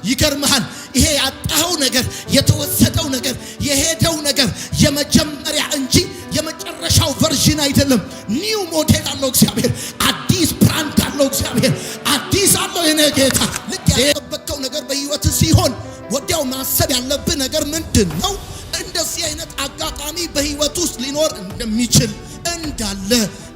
ይገርምሃል ይሄ ያጣው ነገር የተወሰደው ነገር የሄደው ነገር የመጀመሪያ እንጂ የመጨረሻው ቨርዥን አይደለም። ኒው ሞዴል አለው እግዚአብሔር። አዲስ ብራንድ አለው እግዚአብሔር። አዲስ አለው የኔ ጌታ። ልክ ያጠበቀው ነገር በህይወት ሲሆን ወዲያው ማሰብ ያለብህ ነገር ምንድነው? እንደዚህ አይነት አጋጣሚ በህይወት ውስጥ ሊኖር እንደሚችል እንዳለ።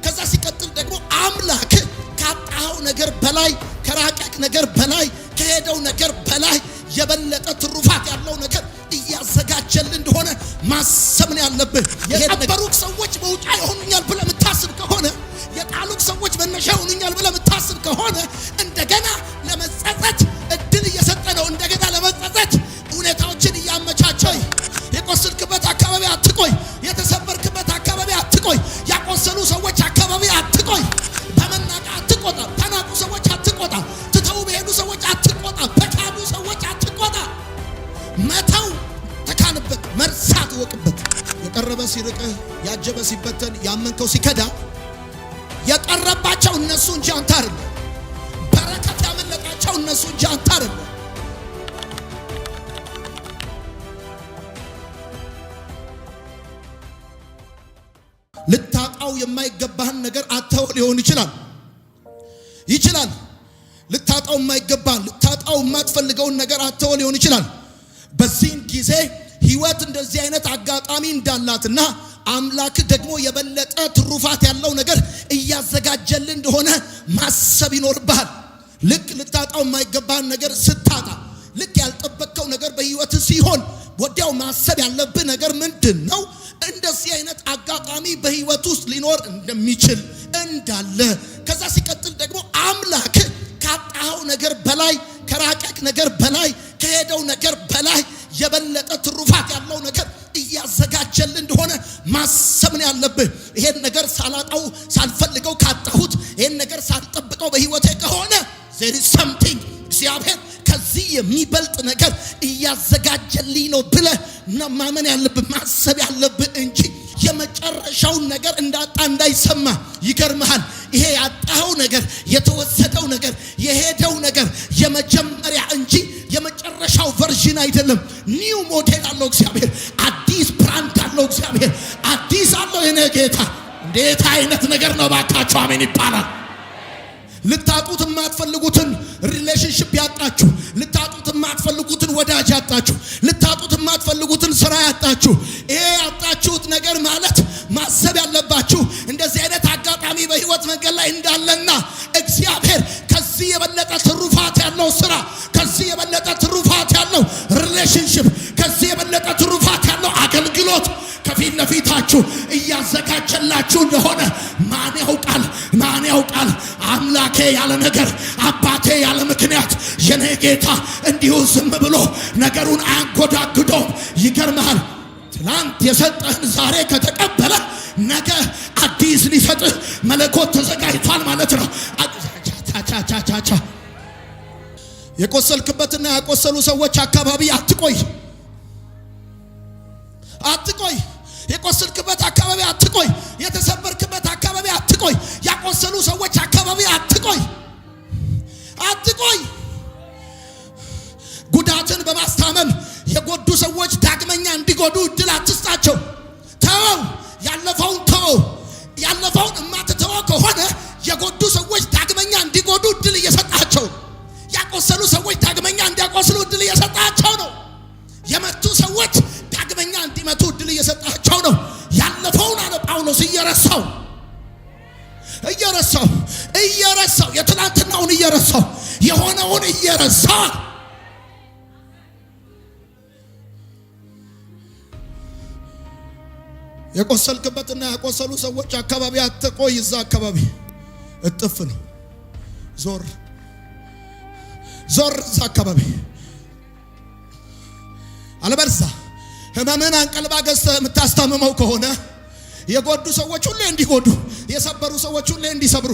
ከዛ ሲቀጥል ደግሞ አምላክ ካጣው ነገር በላይ ከራቀቅ ነገር በላይ ከሄደው ነገር በላይ የበለጠ ትሩፋት ያለው ነገር እያዘጋጀልን እንደሆነ ማሰብ ነው ያለብህ። የነበሩት ሰዎች መውጫ ይሆኑኛል ብለህ የምታስብ ከሆነ የጣሉት ሰዎች መነሻ ይሆኑኛል ብለህ የምታስብ ከሆነ እንደገና ለመጸጸት እድል እየሰጠ ነው። እንደገና ለመጸጸት ሁኔታዎችን እያመቻቸ የቆሰልክበት አካባቢ አትቆይ። የተሰበርክበት አካባቢ አትቆይ። ያቆሰሉ ሰዎች አካባቢ አትቆይ። በመናቃ አትቆጣ። ተናቁ ሰዎች አትቆጣ። ትተው በሄዱ ሰዎች አትቆጣ። በካዱ ሰዎች አትቆጣ። መተው ተካንበት፣ መርሳት ወቅበት። የቀረበ ሲርቅ፣ ያጀበ ሲበተን፣ ያመንከው ሲከዳ የቀረባቸው እነሱ እንጂ አንተ አይደለም። በረከት ያመለጣቸው እነሱ እንጂ አንተ አይደለም። ልታጣው የማይገባህን ነገር አጥተው ሊሆን ይችላል። ልታጣው የማይገባህን ልታጣው የማትፈልገውን ነገር አጥተው ሊሆን ይችላል። በዚህ ጊዜ ህይወት እንደዚህ አይነት አጋጣሚ እንዳላትና አምላክ ደግሞ የበለጠ ትሩፋት ያለው ነገር እያዘጋጀልን እንደሆነ ማሰብ ይኖርብሃል። ልክ ልታጣው የማይገባህን ነገር ስታጣ፣ ልክ ያልጠበቀው ነገር በህይወት ሲሆን ወዲያው ማሰብ ያለብህ ነገር ምንድነው? እንደዚህ አይነት አጋጣሚ በህይወት ውስጥ ሊኖር እንደሚችል እንዳለ። ከዛ ሲቀጥል ደግሞ አምላክ ካጣው ነገር በላይ ከራቀቅ ነገር በላይ ከሄደው ነገር በላይ የበለጠ ትሩፋት ያለው ነገር እያዘጋጀልን እንደሆነ ማሰብ ነው ያለብህ። ይሄን ነገር ሳላጣው ሳልፈልገው ካጣሁት፣ ይሄን ነገር ሳልጠብቀው በህይወቴ ከሆነ there is something እግዚአብሔር ከዚህ የሚበልጥ ነገር እያዘጋጀልኝ ነው ብለህ ማመን ያለብህ ማሰብ ያለብህ እንጂ የመጨረሻውን ነገር እንዳጣ እንዳይሰማ። ይገርምሃል ይሄ ያጣው ነገር የተወሰደው ነገር የሄደው ነገር የመጀመሪያ እንጂ የመጨረሻው ቨርዥን አይደለም። ኒው ሞዴል አለው እግዚአብሔር። አዲስ ብራንድ አለው እግዚአብሔር። አዲስ አለው የኔ ጌታ። እንዴት አይነት ነገር ነው ባካችሁ! አሜን ይባላል። ልታጡት የማትፈልጉትን ሪሌሽንሺፕ ያጣችሁ፣ ልታጡት የማትፈልጉትን ወዳጅ ያጣችሁ፣ ልታጡት የማትፈልጉትን ስራ ያጣችሁ፣ ይሄ ያጣችሁት ነገር ማለት ማሰብ ያለባችሁ እንደዚህ አይነት አጋጣሚ በህይወት መንገድ ላይ እንዳለና እግዚአብሔር ከዚህ የበለጠ ትሩፋት ያለው ስራ፣ ከዚህ የበለጠ ትሩፋት ያለው ሪሌሽንሺፕ፣ ከዚህ የበለጠ ትሩፋት ያለው አገልግሎት ከፊት ለፊታችሁ እያዘጋጀላችሁ እንደሆነ ማን ያውቃል? አምላኬ ያለ ነገር፣ አባቴ ያለ ምክንያት የኔ ጌታ እንዲሁ ዝም ብሎ ነገሩን አያንጎዳጉደውም። ይገርምሃል ትናንት የሰጠህን ዛሬ ከተቀበለ ነገ አዲስ ሊሰጥህ መለኮት ተዘጋጅቷል ማለት ነው። የቆሰልክበትና ያቆሰሉ ሰዎች አካባቢ አትቆይ። የቆሰልክበት አካባቢ አትቆይ። የተሰበርክበት አካባቢ አትቆይ። ያቆሰሉ ሰዎች አካባቢ አትቆይ። ጉዳትን በማስታመም የጎዱ ሰዎች ዳግመኛ እንዲጎዱ እድል አትስጣቸው። ተወው፣ ያለፈውን እማትተወው ከሆነ የጎዱ ሰዎች ዳግመኛ እንዲጎዱ እድል እየሰጣቸው፣ ያቆሰሉ ሰዎች ዳግመኛ እንዲያቆስሉ እድል እየሰጣቸው ነው። የመቱ ሰዎች ዳግመኛ እንዲመቱ እድል እየሰጣቸው ነው። ያለፈውን አለ ጳውሎስ እየረሳው የትናንትናውን እየረሳው የሆነውን እየረሳው የቆሰልክበትና ያቆሰሉ ሰዎች አካባቢ አትቆይ። እዛ አካባቢ እጥፍ ነው። ዞር እዛ አካባቢ አለበርሳ ህመምን አንቀልባ ገዝተህ የምታስታምመው ከሆነ የጎዱ ሰዎች ሁሌ እንዲጎዱ፣ የሰበሩ ሰዎች ሁሌ እንዲሰብሩ፣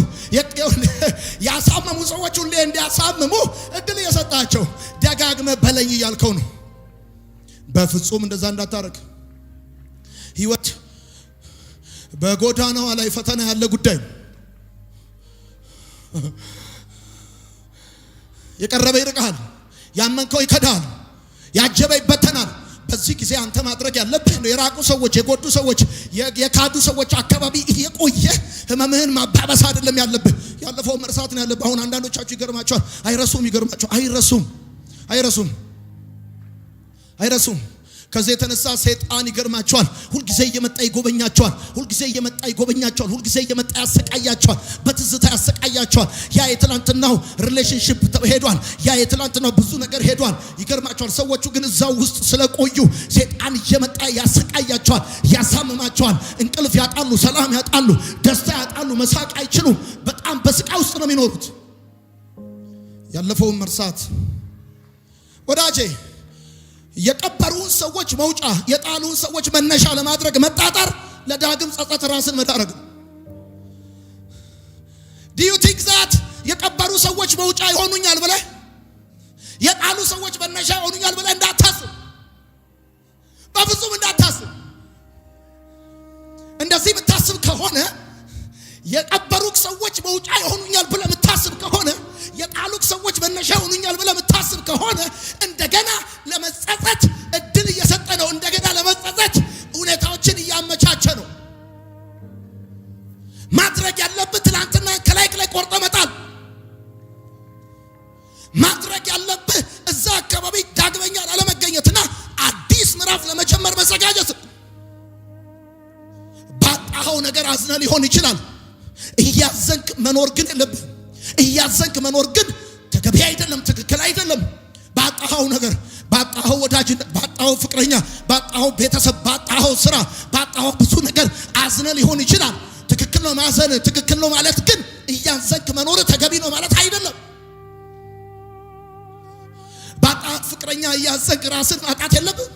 ያሳመሙ ሰዎች ሁሌ እንዲያሳምሙ እድል እየሰጣቸው ደጋግመህ በለኝ እያልከው ነው። በፍጹም እንደዛ እንዳታረግ። ህይወት በጎዳናዋ ላይ ፈተና ያለ ጉዳይ ነው። የቀረበ ይርቃል፣ ያመንከው ይከዳል፣ ያጀበ ይበተናል። በዚህ ጊዜ አንተ ማድረግ ያለብህ የራቁ ሰዎች፣ የጎዱ ሰዎች፣ የካዱ ሰዎች አካባቢ እየቆየ ህመምህን ማባበስ አይደለም ያለብህ። ያለፈው መርሳት ነው ያለብህ። አሁን አንዳንዶቻችሁ ይገርማቸዋል፣ አይረሱም። ከዚህ የተነሳ ሰይጣን ይገርማቸዋል፣ ሁልጊዜ እየመጣ ይጎበኛቸዋል፣ ሁልጊዜ እየመጣ ያሰቃያቸዋል፣ በትዝታ ያሰቃያቸዋል። ያ የትላንትናው ሪሌሽንሺፕ ሄዷል፣ ያ የትላንትናው ብዙ ነገር ሄዷል። ይገርማቸዋል። ሰዎቹ ግን እዛው ውስጥ ስለቆዩ ሰይጣን እየመጣ ያሰቃያቸዋል፣ ያሳምማቸዋል። እንቅልፍ ያጣሉ፣ ሰላም ያጣሉ፣ ደስታ ያጣሉ፣ መሳቅ አይችሉም። በጣም በስቃይ ውስጥ ነው የሚኖሩት። ያለፈውን መርሳት ወዳጄ፣ የቀበሩን ሰዎች መውጫ፣ የጣሉን ሰዎች መነሻ ለማድረግ መጣጣር ለዳግም ጸጸት ራስን መዳረግ። do you think that የቀበሩ ሰዎች መውጫ ይሆኑኛል ብለህ የጣሉ ሰዎች መነሻ ይሆኑኛል ብለህ እንዳታስብ፣ በፍጹም እንዳታስብ። እንደዚህ የምታስብ ከሆነ የቀበሩክ ሰዎች መውጫ ይሆኑኛል ብለህ የምታስብ ከሆነ የጣሉክ ሰዎች መነሻ ይሆኑኛል ብለህ የምታስብ ከሆነ እንደገና ለመጸጸት እድል እየሰጠ ነው። እንደገና ለመጸጸት ሁኔታዎችን እያመቻቸ ነው። ማድረግ ያለብህ ትናንትና ከላይ ቆርጠ መጣል። ማድረግ ያለብህ እዛ አካባቢ ዳግመኛ ላለመገኘትና አዲስ ምዕራፍ ለመጀመር መዘጋጀት። ባጣኸው ነገር አዝነ ሊሆን ይችላል። እያዘንክ መኖር ግን የለብህ። እያዘንክ መኖር ግን ተገቢ አይደለም፣ ትክክል አይደለም። ባጣኸው ነገር፣ ባጣኸው ወዳጅነት፣ ባጣኸው ፍቅረኛ፣ ባጣኸው ቤተሰብ፣ ባጣኸው ስራ፣ ባጣኸው ብዙ ነገር አዝነ ሊሆን ይችላል። ትክክል ነው ማዘን፣ ትክክል ነው ማለት ግን እያዘንክ መኖር ተገቢ ነው ማለት አይደለም። ባጣኸው ፍቅረኛ እያዘንክ ራስን ማጣት የለብህ።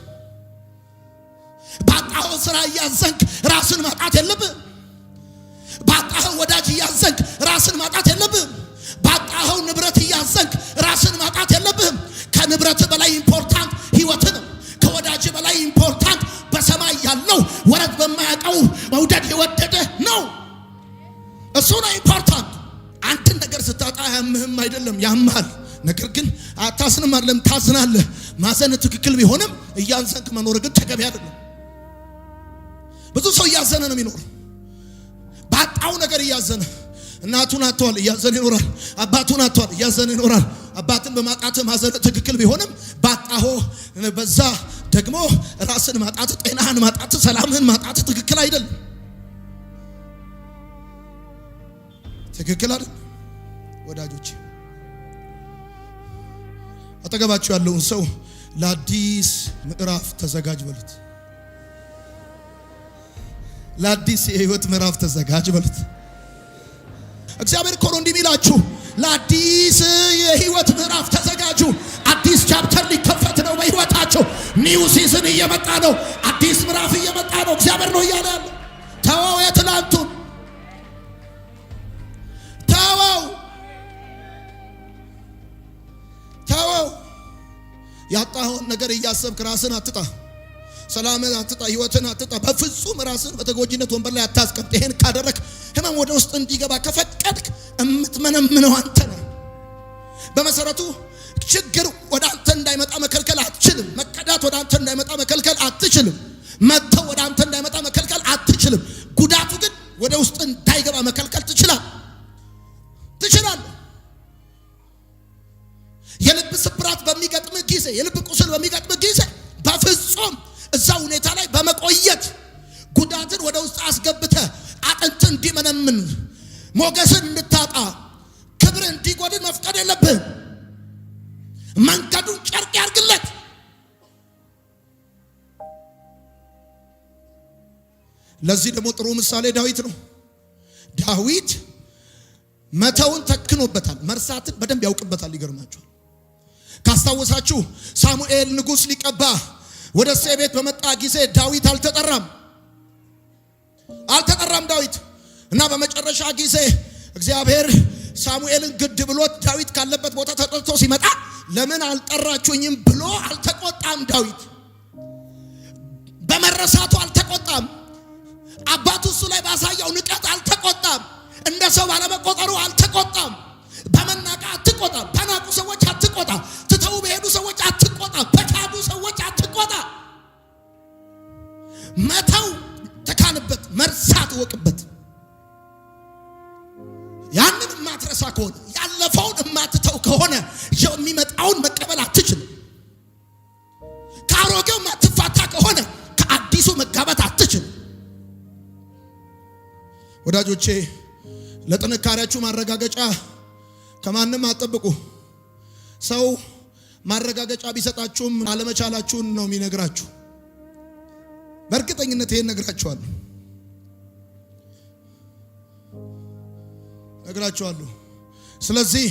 ባጣኸው ስራ እያዘንክ ራስን ማጣት የለብህ። ባጣኸው ወዳጅ እያዘንክ ራስን ማጣት የለብህም። ባጣኸው ንብረት እያዘንክ ራስን ማጣት የለብህም። ከንብረት በላይ ኢምፖርታንት ህይወት ነው። ከወዳጅ በላይ ኢምፖርታንት በሰማይ ያለው ወረት በማያውቀው መውደድ የወደደ ነው። እሱ ነው ኢምፖርታንት። አንተን ነገር ስታጣ ያምህም አይደለም፣ ያምሃል። ነገር ግን አታስንም አይደለም፣ ታዝናለህ። ማዘን ትክክል ቢሆንም እያዘንክ መኖር ግን ተገቢ አይደለም። ብዙ ሰው እያዘነ ነው የሚኖር። ባጣው ነገር እያዘነ፣ እናቱን አጥቷል እያዘነ ይኖራል። አባቱን አጥቷል እያዘነ ይኖራል። አባትን በማጣት ማዘን ትክክል ቢሆንም ባጣው በዛ ደግሞ ራስን ማጣት፣ ጤናህን ማጣት፣ ሰላምህን ማጣት ትክክል አይደለም። ትክክል አይደለም። ወዳጆች አጠገባችሁ ያለውን ሰው ለአዲስ ምዕራፍ ተዘጋጅ በሉት። ለአዲስ የህይወት ምዕራፍ ተዘጋጅ በሉት። እግዚአብሔር እኮ ነው እንዲህ የሚላችሁ፣ ለአዲስ የህይወት ምዕራፍ ተዘጋጁ። አዲስ ቻፕተር ሊከፈት ነው በህይወታችሁ። ኒው ሲዝን እየመጣ ነው። አዲስ ምዕራፍ እየመጣ ነው። እግዚአብሔር ነው እያለ ያለ። ተወው፣ የትላንቱን ተወው። ያጣኸውን ነገር እያሰብክ ራስን አትጣ፣ ሰላምን አትጣ፣ ህይወትን አትጣ። በፍጹም ራስን በተጎጂነት ወንበር ላይ አታስቀምጥ። ይሄን ካደረክ ህመም ወደ ውስጥ እንዲገባ ከፈቀድክ እምትመነምነው አንተ ነህ። በመሰረቱ ችግር ወደ አንተ እንዳይመጣ መከልከል አትችልም። መቀዳት ወደ አንተ እንዳይመጣ መከልከል አትችልም። መተው ወደ አንተ እንዳይመጣ መከልከል አትችልም። ጉዳቱ ግን ወደ ውስጥ እንዳይገባ መከልከል ትችላለህ። የልብ ስብራት በሚገጥምህ ጊዜ፣ የልብ ቁስል በሚገጥምህ ጊዜ በፍጹም እዛ ሁኔታ ላይ በመቆየት ጉዳትን ወደ ውስጥ አስገብተህ አጥንትን እንዲመነምን፣ ሞገስን እንድታጣ፣ ክብር እንዲጎድል መፍቀድ የለብህም። መንገዱን ጨርቅ ያርግለት። ለዚህ ደግሞ ጥሩ ምሳሌ ዳዊት ነው። ዳዊት መተውን ተክኖበታል፣ መርሳትን በደንብ ያውቅበታል። ይገርማችኋል። ካስታወሳችሁ ሳሙኤል ንጉሥ ሊቀባ ወደ እሴይ ቤት በመጣ ጊዜ ዳዊት አልተጠራም ዳዊት እና በመጨረሻ ጊዜ እግዚአብሔር ሳሙኤልን ግድ ብሎት ዳዊት ካለበት ቦታ ተጠርቶ ሲመጣ ለምን አልጠራችሁኝም ብሎ አልተቆጣም። ዳዊት በመረሳቱ አልተቆጣም። አባቱ እሱ ላይ ባሳየው ንቀት አልተቆጣም። እንደ ሰው ባለመቆጠሩ አልተቆጣም። በመናቃ አትቆጣ፣ በናቁ ሰዎች አትቆጣ፣ ትተው በሄዱ ሰዎች አትቆጣ፣ በካዱ ሰዎች አትቆጣ። መተው ተካንበት፣ መርሳት ወቅበት። ያንን ማትረሳ ከሆነ ያለፈውን ማትተው ከሆነ የሚመጣውን መቀበል አትችልም። ከአሮጌው ማትፋታ ከሆነ ከአዲሱ መጋባት አትችልም። ወዳጆቼ ለጥንካሬያችሁ ማረጋገጫ ከማንም አትጠብቁ። ሰው ማረጋገጫ ቢሰጣችሁም አለመቻላችሁን ነው የሚነግራችሁ። በእርግጠኝነት ይሄን ነግራችኋለሁ። ስለዚህ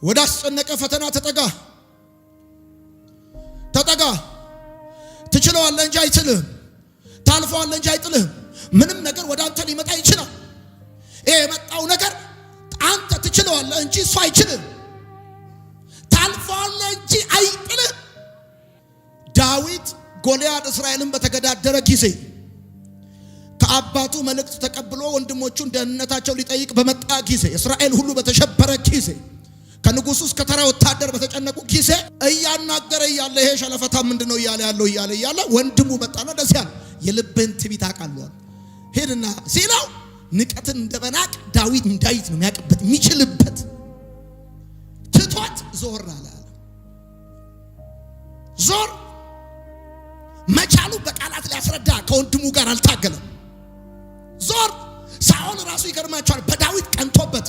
ወደ አስጨነቀ ፈተና ተጠጋ። ትችለዋለህ እንጂ አይጥልህም። ታልፈዋለህ እንጂ አይጥልህም። ምንም ነገር ወደ አንተ ሊመጣ ይችላል። ይሄ የመጣው ነገር አንተ ትችለዋለህ እንጂ እሱ አይችልም። ታልፈዋለህ እንጂ አይጥልህም። ዳዊት ጎልያድ እስራኤልን በተገዳደረ ጊዜ ከአባቱ መልእክት ተቀብሎ ወንድሞቹን ደህንነታቸው ሊጠይቅ በመጣ ጊዜ፣ እስራኤል ሁሉ በተሸበረ ጊዜ፣ ከንጉሱ እስከ ተራ ወታደር በተጨነቁ ጊዜ እያናገረ እያለ ይሄ ሸለፈታ ምንድነው እያለ ወንድሙ መጣና ደስ ያለ የልብህን ትዕቢት አውቃለሁ ሄድና ሲለው ንቀትን እንደበናቅ ዳዊት እንዳይት ነው የሚያቀበት የሚችልበት ትቷት ዞር አለ። ዞር መቻሉ በቃላት ሊያስረዳ ከወንድሙ ጋር አልታገለም። ዞር ሳኦል ራሱ ይገርማቸዋል። በዳዊት ቀንቶበት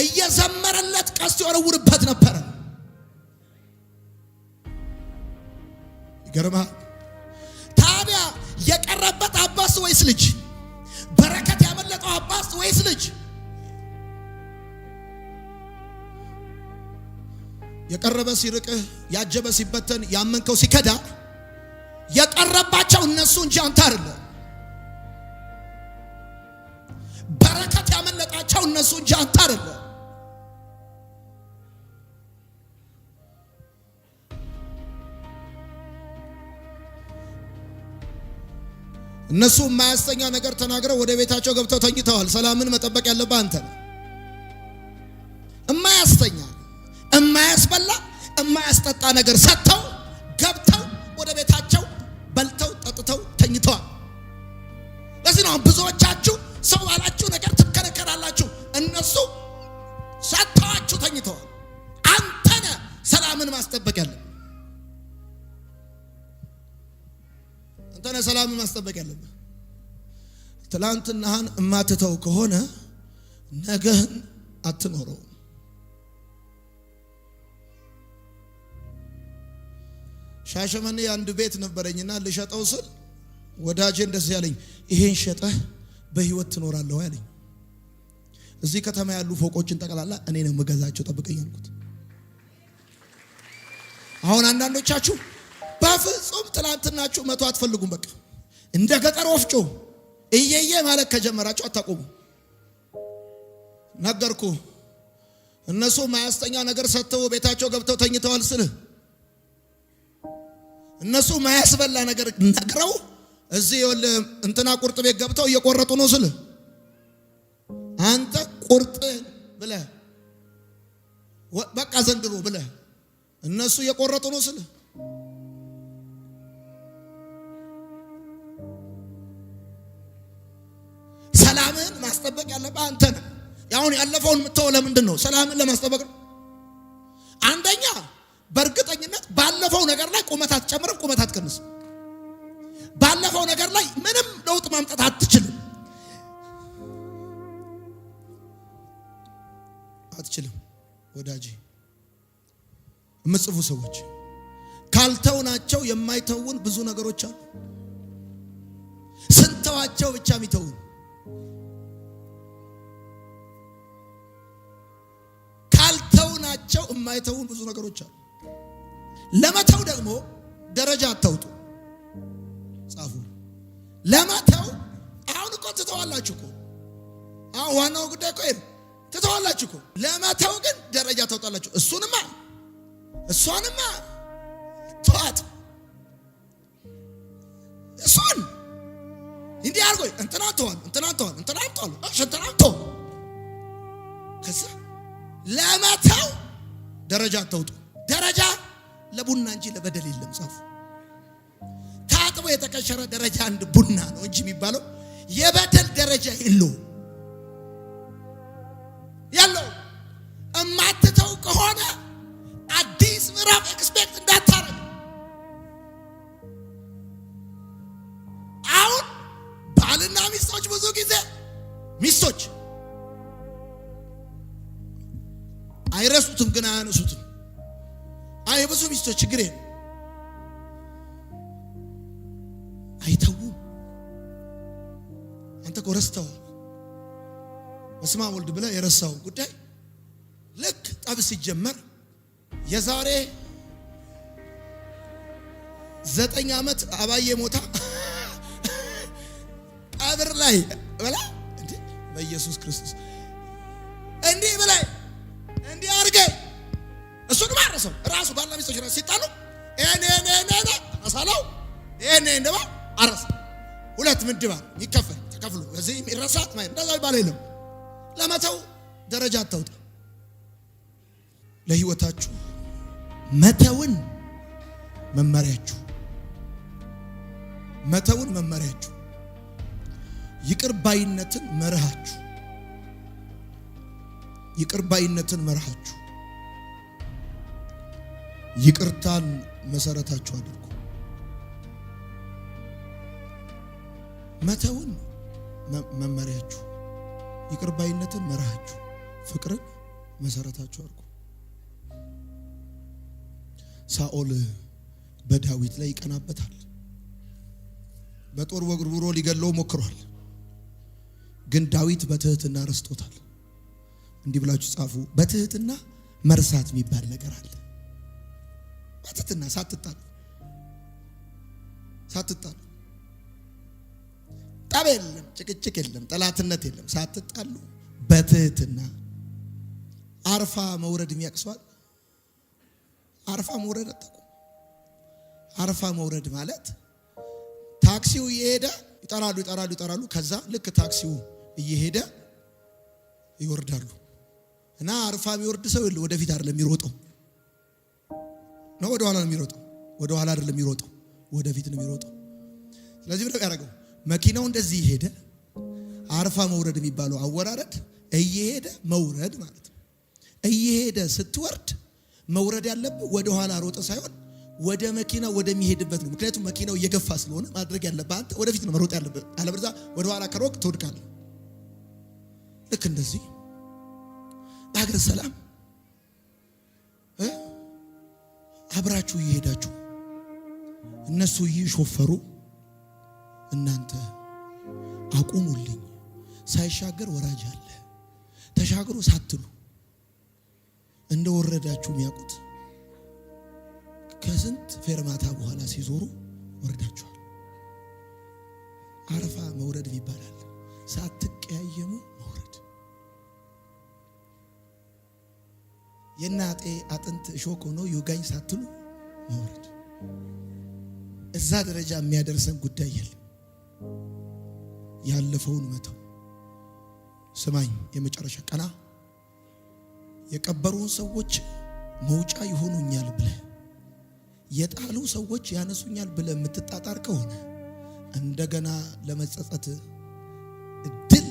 እየዘመረለት ቀስት ይወረውርበት ነበር። ይገርማል። ታዲያ የቀረበት አባስ ወይስ ልጅ? በረከት ያመለጠው አባስ ወይስ ልጅ? የቀረበ ሲርቅህ፣ ያጀበ ሲበተን፣ ያመንከው ሲከዳ የቀረባቸው እነሱ እንጂ አንተ አይደለም። በረከት ያመለጣቸው እነሱ እንጂ አንተ አይደለም። እነሱ የማያስተኛ ነገር ተናግረው ወደ ቤታቸው ገብተው ተኝተዋል። ሰላምን መጠበቅ ያለብህ አንተ ነህ። የማያስተኛ የማያስበላ የማያስጠጣ ነገር ሰጥተው ገብተው ወደ ቤታቸው በልተው ጠጥተው ተኝተዋል። ለዚህ ነው ብዙዎቻችሁ ሰው ባላችሁ ነገር ትከራከራላችሁ። እነሱ ሰጥተዋችሁ ተኝተዋል። አንተ ነህ ሰላምን ማስጠበቅ ያለብህ። አንተ ነህ ሰላምን ማስጠበቅ ያለብህ። ትላንትናህን እማትተው ከሆነ ነገህን አትኖረው። ሻሸመኔ አንድ ቤት ነበረኝና ልሸጠው ስል ወዳጄ እንደዚህ ያለኝ፣ ይሄን ሸጠህ በህይወት ትኖራለህ ያለኝ። እዚህ ከተማ ያሉ ፎቆችን ጠቅላላ እኔ ነው መገዛቸው፣ ጠብቀኝ አልኩት። አሁን አንዳንዶቻችሁ በፍጹም ትላንትናችሁ መቶ አትፈልጉም። በቃ እንደ ገጠር ወፍጮ እየየ ማለት ከጀመራችሁ አታቆሙ። ነገርኩ። እነሱ ማያስተኛ ነገር ሰጥተው ቤታቸው ገብተው ተኝተዋል ስልህ፣ እነሱ ማያስበላ ነገር ነግረው እዚህ እንትና ቁርጥ ቤት ገብተው እየቆረጡ ነው ስልህ፣ አንተ ቁርጥ ብለህ በቃ ዘንድሮ ብለህ እነሱ እየቆረጡ ነው ስልህ፣ ሰላምን ማስጠበቅ ያለብህ አንተ ነህ። ያሁን ያለፈውን የምትተው ለምንድን ነው? ሰላምን ለማስጠበቅ ነው። አንደኛ በእርግጠኝነት ባለፈው ነገር ላይ ቁመት አትጨምርም፣ ቁመት አትቀንስም። ባለፈው ነገር ላይ ምንም ለውጥ ማምጣት አትችልም። ወዳጄ የምትጽፉ ሰዎች ካልተውናቸው የማይተውን ብዙ ነገሮች አሉ። ስንተዋቸው ብቻ የሚተውን፣ ካልተውናቸው የማይተውን ብዙ ነገሮች አሉ። ለመተው ደግሞ ደረጃ አታውጡ፣ ጻፉ። ለመተው አሁን እኮ ትተዋላችሁ እኮ። አሁን ዋናው ጉዳይ እኮ ትተዋላችሁ እኮ። ለመተው ግን ደረጃ ታውጣላችሁ። እሷንማ ተዋት፣ እሷን እንዲህ አድርጎኝ እንትናን ተዋል። ከዛ ለመተው ደረጃ አታውጡ። ደረጃ ለቡና እንጂ ለበደል የለም ጻፉ። ታጥቦ የተቀሸረ ደረጃ አንድ ቡና ነው እንጂ የሚባለው የበደል ደረጃ የለው። እማትተው ከሆነ አዲስ ምዕራፍ ኤክስፔክት እንዳታረግ። አሁን ባልና ሚስቶች ብዙ ጊዜ ሚስቶች አይረሱትም ግን አያነሱትም። ብዙ ሚስቶች ችግር አይተውም። አንተ እኮ ረስተዋል። በስመ አብ ወልድ ብለህ የረሳው ጉዳይ ልክ ጠብ ሲጀመር የዛሬ 9 ዓመት አባዬ ሞታ ቀብር ላይ በላ እንዴ በኢየሱስ ክርስቶስ እንዲህ በላይ እንዲህ አርገኝ እሱን ማረሰው ራሱ ባልና ሚስቶች ራሱ ሲጣሉ እኔ አሳላው እኔ እንደባ አረሰ ሁለት ምድባ ይከፈል ተከፍሎ እዚህ ይረሳት ማለት እንደዛ ይባል የለም። ለመተው ደረጃ አታውጣ። ለህይወታችሁ መተውን መመሪያችሁ ይቅር ባይነትን መርሃችሁ ይቅርታን መሰረታችሁ አድርጉ። መተውን መመሪያችሁ ይቅር ባይነትን መርሃችሁ ፍቅርን መሰረታችሁ አድርጉ። ሳኦል በዳዊት ላይ ይቀናበታል። በጦር ወግሮ ሊገለው ሞክሯል። ግን ዳዊት በትህትና ረስቶታል። እንዲህ ብላችሁ ጻፉ። በትህትና መርሳት የሚባል ነገር አለ። በትህትና ሳትጣሉ ጠብ የለም፣ ጭቅጭቅ የለም፣ ጠላትነት የለም። ሳትጣሉ በትህትና አርፋ መውረድ የሚያቅሷል። አርፋ መውረድ አጣቁ። አርፋ መውረድ ማለት ታክሲው እየሄደ ይጠራሉ። ከዛ ልክ ታክሲው እየሄደ ይወርዳሉ። እና አርፋ የሚወርድ ሰው ወደፊት አይደለም የሚሮጠው ነው፣ ወደ ኋላ ነው የሚሮጠው። ወደ ኋላ አይደለም የሚሮጠው፣ ወደፊት ነው የሚሮጠው። ስለዚህ ብለው ያደረገው መኪናው እንደዚህ እየሄደ አርፋ መውረድ የሚባለው አወራረድ እየሄደ መውረድ ማለት ነው። እየሄደ ስትወርድ መውረድ ያለብህ ወደ ኋላ ሮጠ ሳይሆን ወደ መኪናው ወደሚሄድበት ነው። ምክንያቱም መኪናው እየገፋ ስለሆነ ማድረግ ያለብህ አንተ ወደፊት ነው መሮጥ ያለብህ። አለበለዚያ ወደ ኋላ ከሮቅ ትወድቃለህ። ልክ እንደዚህ በሀገረ ሰላም አብራችሁ እየሄዳችሁ እነሱ እየሾፈሩ እናንተ አቁሙልኝ፣ ሳይሻገር ወራጅ አለ ተሻገሩ ሳትሉ እንደወረዳችሁ የሚያውቁት ከስንት ፌርማታ በኋላ ሲዞሩ ወርዳችኋል። አረፋ መውረድ ይባላል። ሳትቀያየሙ መውረድ። የናጤ አጥንት ሾክ ሆኖ ይውጋኝ ሳትሉ መውረድ። እዛ ደረጃ የሚያደርሰን ጉዳይ የለም። ያለፈውን መተው። ስማኝ፣ የመጨረሻ ቀና የቀበሩን ሰዎች መውጫ ይሆኑኛል ብለህ የጣሉ ሰዎች ያነሱኛል ብለህ የምትጣጣር ከሆነ እንደገና ለመጸጸት እድል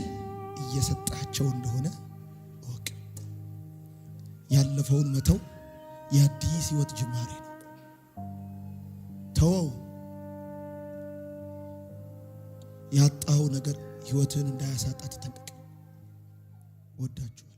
እየሰጣቸው እንደሆነ ወቅ ያለፈውን መተው የአዲስ ህይወት ጅማሬ ነው። ተወው። ያጣው ነገር ህይወትን እንዳያሳጣ ተጠንቀቅ። ወዳችሁ